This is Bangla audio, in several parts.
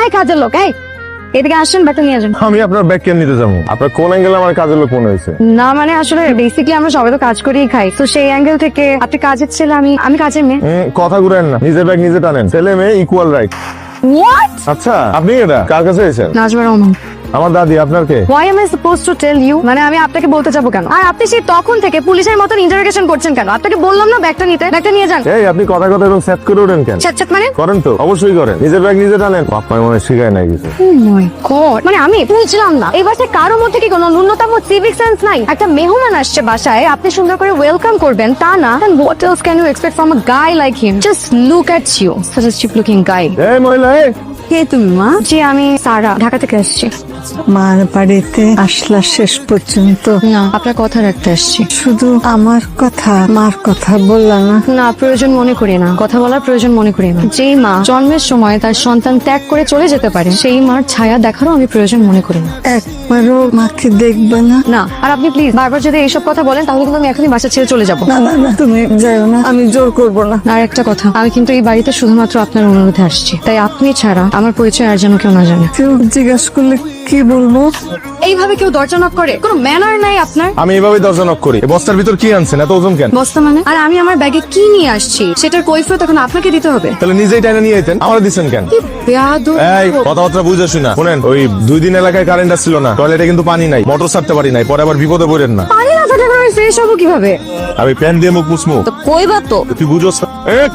এই কাজের লোক, এই এদিকে আসেন, ব্যাগটা নিয়ে যান। আমি আপনার ব্যাগ কেন নিতে যাবো? আপনার কোন অ্যাঙ্গেলে আমার কাজের লোক মনে হয়েছে? না মানে আসলে বেসিক্যালি আমরা সবাই তো কাজ করেই খাই, তো সেই অ্যাঙ্গেল থেকে আপনি কাজের ছেলে, আমি কাজের মেয়ে। কথা ঘুরেন না, নিজের ব্যাগ নিজে টানেন। ছেলে মেয়ে ইকুয়াল রাইট। হোয়াট? আচ্ছা, আপনি এটা কার কাছে এসেছেন? নাজমা রহমান। আমার দাদি। আপনার কে? Why am I supposed to tell you? মানে আমি আপনাকে বলতে যাবো কেন? আর আপনি সেই তখন থেকে পুলিশের মতন ইন্টারোগেশন করছেন কেন? আপনাকে বললাম না ব্যাগটা নিতে, ব্যাগটা নিয়ে যান। এই আপনি কথা কথা এবং সেট করে ওঠেন কেন? ছাত মানে? করেন তো, অবশ্যই করেন। নিজের ব্যাগ নিজে টানেন। আপনার মনে শিখায় নাই কিছু। Oh my God! মানে আমি বুঝলাম না, এই বাসায় কারো মধ্যে কি কোনো ন্যূনতম সিভিক সেন্স নাই? একটা মেহমান আসছে বাসায়, আপনি সুন্দর করে ওয়েলকাম করবেন তা না? And what else can you expect from a guy like him? Just look at you, such a cheap looking guy. এই মহিলা, এই কে তুমি মা? জি আমি সারা, ঢাকা থেকে আসছি। মার বাড়িতে আসলা শেষ পর্যন্ত না, আপনার কথা রাখতে আসছি। শুধু আমার কথা মার কথা বললা না? না, প্রয়োজন মনে করি না, কথা বলার প্রয়োজন মনে করি না। যেই মা জন্মের সময় তার সন্তান ত্যাগ করে চলে যেতে পারে, সেই মার ছায়া দেখারও আমি প্রয়োজন মনে করি না। একবারও মাকে দেখবে না? না, আর আপনি প্লিজ বারবার যদি এইসব কথা বলেন তাহলে কিন্তু আমি এখনই বাসা ছেড়ে চলে যাবো। না না না, তুমি যাও না, আমি জোর করবো না। আর একটা কথা, আমি কিন্তু এই বাড়িতে শুধুমাত্র আপনার অনুরোধে আসছি, তাই আপনি ছাড়া আমার পরিচয় আর যেন কেউ না জানে। কেউ জিজ্ঞাসা করলে কি বলবো? এইভাবে কেউ দরজা নক করে? কোনো ম্যানার নাই আপনার। আমি এভাবে দরজা নক করি। এই বস্তার ভিতর কি আনছেন? এত ওজন কেন? বস্তা মানে? আর আমি আমার ব্যাগে কি নিয়ে আসছি সেটার কৈফিয়ত এখন আপনাকে দিতে হবে। তাহলে নিজেই টাইনা নিয়ে যেতেন, আমার দিচ্ছেন কেন? বেয়াদব। এই কথাবার্তা বুঝে শুনা শুনেন। ওই 2 দিন এলাকায় কারেন্ট আসছিল না, টয়লেটে কিন্তু পানি নাই, মোটর ছাড়তে পারি নাই, পরে আবার বিপদে পড়েন না। পানি না থাকলে আমি ফ্রেশ হবো কিভাবে? আমি প্যান দিয়ে মুখ মুসমু। তো কইবা তো। তুই বুঝোস না?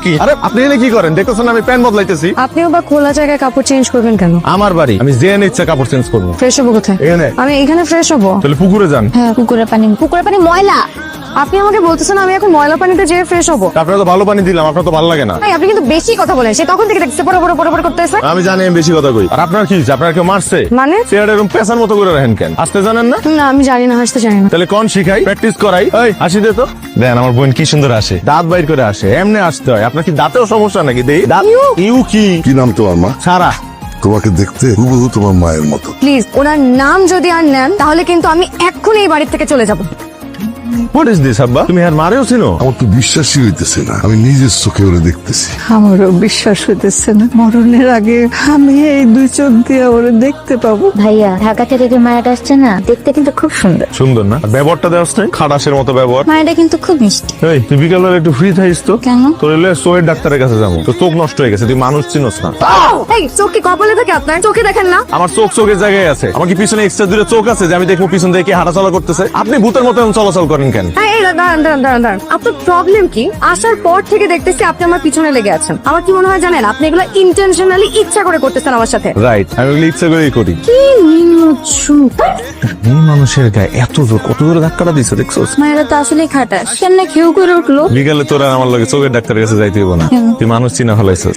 কি আরে আপনি এনে কি করেন? দেখতেছেন আমি প্যান বদলাইতেছি। আপনিও বা খোলা জায়গায় কাপড় চেঞ্জ করবেন কেন? আমার বাড়ি, আমি যে ইচ্ছা কাপড় চেঞ্জ করবো। ফ্রেশ হবো কোথায়? এখানে। আমি এখানে ফ্রেশ হবো। তাহলে পুকুরে যান। হ্যাঁ, পুকুরের পানি ময়লা। আপনি আমাকে বলতেছেন আমি এখন ময়লা পানিতে যেয়ে ফ্রেশ হবো? আপনার তো ভালো পানি দিলাম, আপনার তো ভালো লাগে না। ভাই আপনি কিন্তু বেশি কথা বলেন, সে তখন থেকে দেখতে পড়ে করতেছে। আমি জানি আমি বেশি কথা কই। আর আপনার কি হইছে? আপনার কেউ মারছে? মানে? চেয়ার এরকম পেছার মতো করে রাখেন কেন? আসতে জানেন না? না আমি জানি না, হাসতে জানি না। তাহলে কোন শিখাই, প্র্যাকটিস করাই। এই হাসি দে তো। দেন আমার বোন কি সুন্দর আসে, দাঁত বাইর করে আসে। এমনি আসতে হয়। আপনার কি দাঁতেও সমস্যা নাকি? দেই দাঁত। ইউ কি? কি নাম তোমার মা? সারা। তোমাকে দেখতে হুবহু তোমার মায়ের মতো। প্লিজ ওনার নাম যদি আর নেন তাহলে কিন্তু আমি এক্ষুনি এই বাড়ি থেকে চলে যাব। হোয়াট ইজ দিস আব্বা? তুমি আর মারেও ছিল? আমার তো বিশ্বাসই হইতেছে না, আমি নিজের চোখে ওরে দেখতেছি। আমারও বিশ্বাস হইতেছে না, মরণের আগে আমি এই 2 চোখ দিয়ে ওরে দেখতে পাবো। ভাইয়া ঢাকা থেকে যে মায়াটা আসছে না, দেখতে কিন্তু খুব সুন্দর। সুন্দর না? আর ব্যবহারটা দেওয়াস নাই, খাটাসের মতো ব্যবহার। মায়াটা কিন্তু খুব মিষ্টি। এই তুই বিকালবেলা একটু ফ্রি থাকিস তো। কেন? তোর এলে চোখের ডাক্তারের কাছে যাবো। তোর চোখ নষ্ট হয়ে গেছে, তুই মানুষ চিনস না। এই চোখ কি কপালে থাকে আপনার? চোখে দেখেন না? আমার চোখ চোখের জায়গায় আছে। আমার কি পিছনে এক্সট্রা দূরে চোখ আছে যে আমি দেখবো পিছন থেকে কে হাঁটাচলা করতেছে? আপনি ভূতের মতো এমন চলাচল করেন কেন? এই দাঁড়ান। আপনার প্রবলেম কি? আসার পর থেকে দেখতেছি আপনি আমার পিছনে লেগে আছেন। আমার কি মনে হয় জানেন, আপনি এগুলো ইন্টেনশনালি ইচ্ছা করে করতেছেন আমার সাথে। রাইট, আমি ওগুলো ইচ্ছা করেই করি। কি নির্লজ্জ। মানুষের গায়ে এত জোর, কত জোরে ধাক্কাটা দিচ্ছে দেখছোস? মায়েরা তো আসলেই খাটাস। কেমনে খেউ করে উঠলো? বিকালে তোরা আমার লগে চোখের ডাক্তারের কাছে যাইতে হইব না। তুই মানুষ চিনা ফেলাইছিস।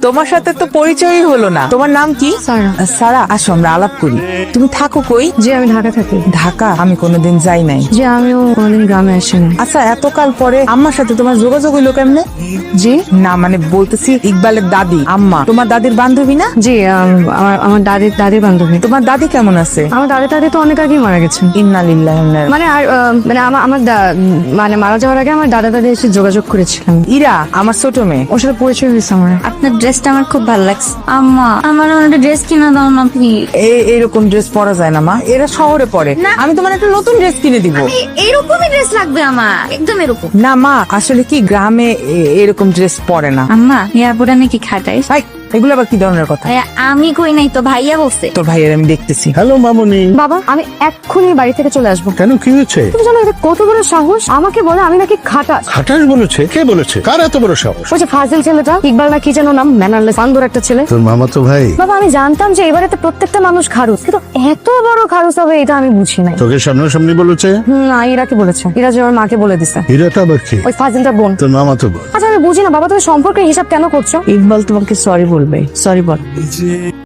তোমার সাথে তো পরিচয়ই হলো না। তোমার নাম কি? সারা। সারা, আসো আমরা আলাপ করি। তুমি থাকো কই? জি আমি ঢাকা থাকি। ঢাকা? আমি কোনোদিন যাই নাই। জি আমিও কোনোদিন গ্রামে আসিনি। আচ্ছা, এতকাল পরে আম্মার সাথে তোমার যোগাযোগ হইলো কেমনে? জি না মানে বলতেছি ইকবালের দাদি আম্মা তোমার দাদির বান্ধবী না? জি আমার দাদির বান্ধবী। তোমার দাদি কেমন আছে? আমার দাদি তো অনেক আগেই মারা গেছেন। ইন্না লিল্লাহি ওয়া ইন্না ইলাইহি। মানে আর মানে মানে মারা যাওয়ার আগে আমার দাদা এসে যোগাযোগ করেছিলেন। ইরা আমার ছোট মেয়ে। ওর সাথে পরিচয় হয়েছে আমার। আপনার ড্রেসটা আমার খুব ভালো লাগছে। আম্মা আমার একটা ড্রেস কিনে দাও না প্লিজ। এইরকম ড্রেস পরা যায় না মা, এরা শহরে পরে। আমি তোমার একটা নতুন ড্রেস কিনে দিব। এরকমই ড্রেস লাগবে আমার, একদম এরকম। না মা, আসলে কি গ্রামে এরকম ড্রেস পরে না। আম্মা এয়ারপোর্টে নাকি খাটাইস? ভাই এগুলো আবার কি ধরনের কথা? আমি কই নাই তো, ভাইয়া বলছে। তোর ভাইয়ের আমি দেখতেছি। হ্যালো মামুনি। বাবা আমি এক্ষুনি বাড়ি থেকে চলে আসবো। কেন, কি হয়েছে? তুমি জানো এটা কত বড় সাহস? আমাকে বলে আমি নাকি খাটাস। খাটাস বলেছে? কে বলেছে? কার এত বড় সাহস? ওই যে ফাজিল ছেলেটা, ইকবাল না কি যেন নাম, ম্যানারলেস বান্দর একটা ছেলে। তোর মামা তো ভাই। বাবা আমি জানতাম যে এবারেতে প্রত্যেকটা মানুষ খারুস, কিন্তু এত বড় খারুস হবে এটা আমি বুঝি নাই। চোখের সামনাসামনি বলেছে? না ইরাকে বলেছে, ইরা যে আমার মাকে বলে দিছে। হীরাটা আবার কি? ওই ফাজিলটা বোন। তোর মামা তো বল। আচ্ছা আমি বুঝি না বাবা, তুমি সম্পর্কের হিসাব কেন করছো? ইকবাল তোমাকে সরি বলবে, সরি বল।